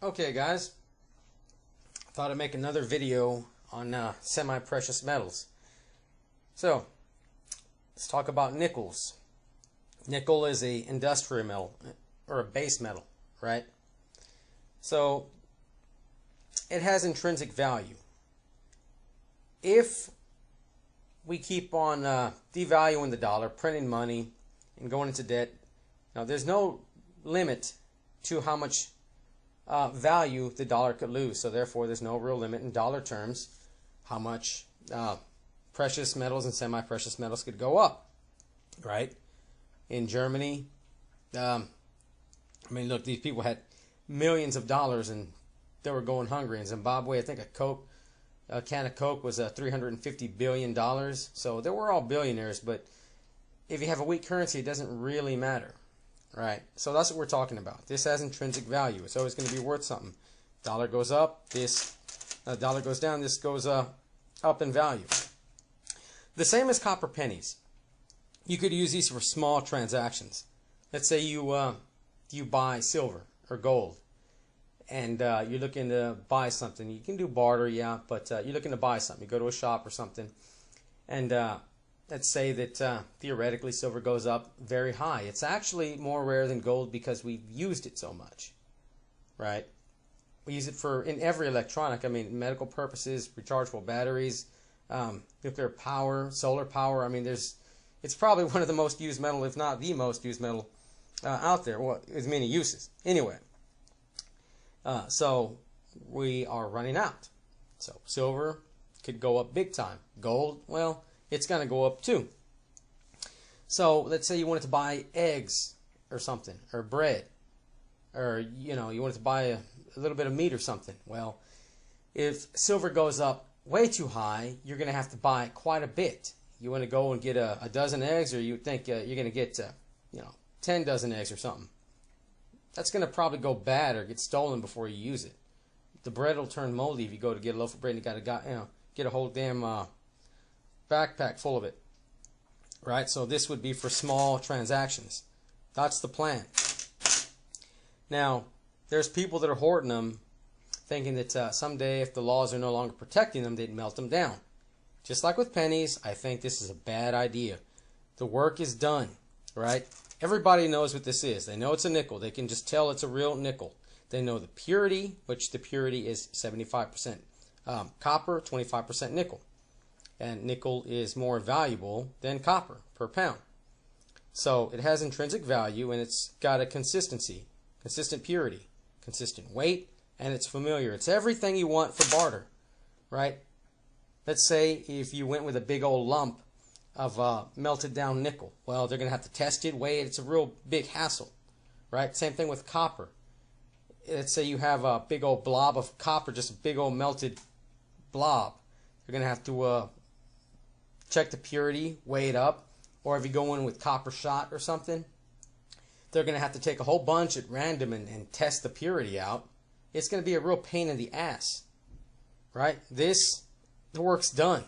Okay guys, thought I'd make another video on semi-precious metals. So, let's talk about nickels. Nickel is a industrial metal, or a base metal, right? So, it has intrinsic value. If we keep on devaluing the dollar, printing money, and going into debt, now there's no limit to how much value the dollar could lose. So therefore there's no real limit in dollar terms how much precious metals and semi-precious metals could go up, right? In Germany, I mean, look, these people had millions of dollars and they were going hungry. In Zimbabwe, I think a can of Coke was $350 billion. So they were all billionaires, but if you have a weak currency, it doesn't really matter. Right, so that's what we're talking about. This has intrinsic value. It's always going to be worth something. Dollar goes up, dollar goes down, this goes up in value. The same as copper pennies. You could use these for small transactions. Let's say you buy silver or gold, and you're looking to buy something. You can do barter, yeah, but you're looking to buy something. You go to a shop or something, and let's say that theoretically silver goes up very high. It's actually more rare than gold because we've used it so much, right? We use it in every electronic. I mean, medical purposes, rechargeable batteries, nuclear power, solar power. I mean, it's probably one of the most used metal, if not the most used metal out there. Well, there's many uses. Anyway, so we are running out. So silver could go up big time. Gold, well, it's going to go up too. So let's say you wanted to buy eggs or something, or bread, or you wanted to buy a little bit of meat or something. Well, if silver goes up way too high, you're going to have to buy quite a bit. You want to go and get a dozen eggs, or you think you're going to get 10 dozen eggs or something. That's going to probably go bad or get stolen before you use it. The bread will turn moldy if you go to get a loaf of bread and you got to get a whole damn backpack full of it, right? So this would be for small transactions. That's the plan. Now, there's people that are hoarding them, thinking that someday if the laws are no longer protecting them, they'd melt them down. Just like with pennies, I think this is a bad idea. The work is done, right? Everybody knows what this is. They know it's a nickel. They can just tell it's a real nickel. They know the purity, which the purity is 75% copper, 25% nickel. And nickel is more valuable than copper per pound. So it has intrinsic value, and it's got a consistency, consistent purity, consistent weight, and it's familiar. It's everything you want for barter, right? Let's say if you went with a big old lump of melted down nickel. Well, they're going to have to test it, weigh it. It's a real big hassle, right? Same thing with copper. Let's say you have a big old blob of copper, just a big old melted blob. You're going to have to check the purity, weigh it up, or if you go in with copper shot or something, they're going to have to take a whole bunch at random and test the purity out. It's going to be a real pain in the ass, right? The work's done.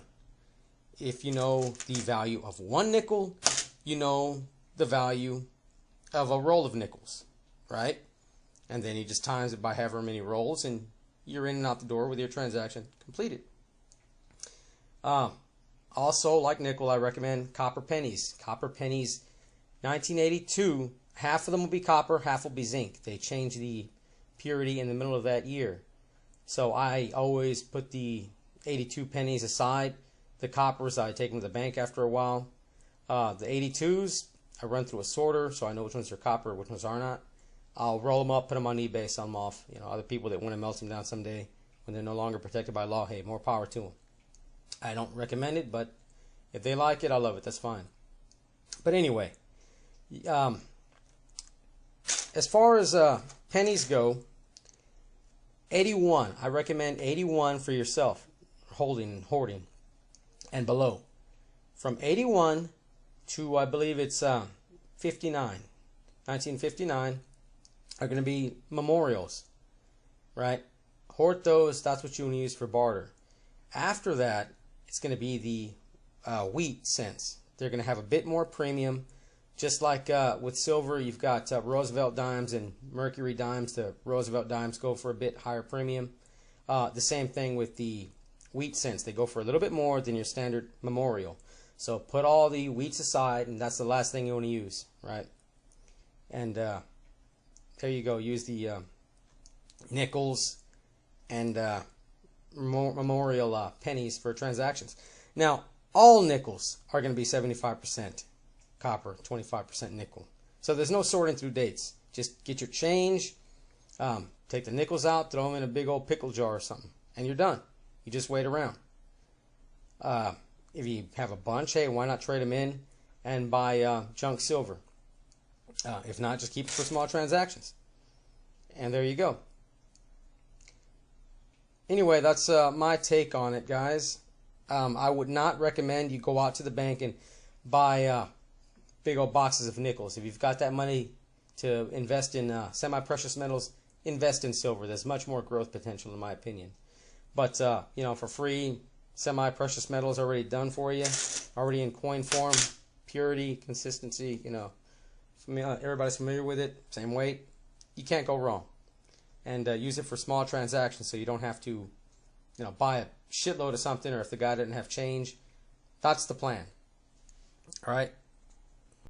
If you know the value of one nickel, you know the value of a roll of nickels, right? And then you just times it by however many rolls, and you're in and out the door with your transaction completed. Also, like nickel, I recommend copper pennies. Copper pennies, 1982, half of them will be copper, half will be zinc. They change the purity in the middle of that year. So I always put the 82 pennies aside. The coppers, I take them to the bank after a while. The 82s, I run through a sorter so I know which ones are copper, which ones are not. I'll roll them up, put them on eBay, sell them off. Other people that want to melt them down someday when they're no longer protected by law, hey, more power to them. I don't recommend it, but if they like it, I love it. That's fine. But anyway, as far as pennies go, 81. I recommend 81 for yourself, hoarding, and below. From 81 to, I believe it's 59, 1959, are going to be memorials, right? Hoard those. That's what you want to use for barter. After that, it's going to be the wheat cents. They're going to have a bit more premium Just like with silver, you've got Roosevelt dimes and Mercury dimes. The Roosevelt dimes go for a bit higher premium. The same thing with the wheat cents. They go for a little bit more than your standard memorial. So put all the wheats aside, and that's the last thing you want to use, right? And there you go. Use the nickels and memorial pennies for transactions. Now, all nickels are going to be 75% copper, 25% nickel. So there's no sorting through dates. Just get your change, take the nickels out, throw them in a big old pickle jar or something, and you're done. You just wait around. If you have a bunch, hey, why not trade them in and buy junk silver? If not, just keep it for small transactions. And there you go. Anyway, that's my take on it, guys. I would not recommend you go out to the bank and buy big old boxes of nickels. If you've got that money to invest in semi-precious metals, invest in silver. There's much more growth potential, in my opinion. But, you know, for free, semi-precious metals already done for you, already in coin form, purity, consistency, you know, everybody's familiar with it, same weight. You can't go wrong. And use it for small transactions so you don't have to, you know, buy a shitload of something, or if the guy didn't have change. That's the plan. All right.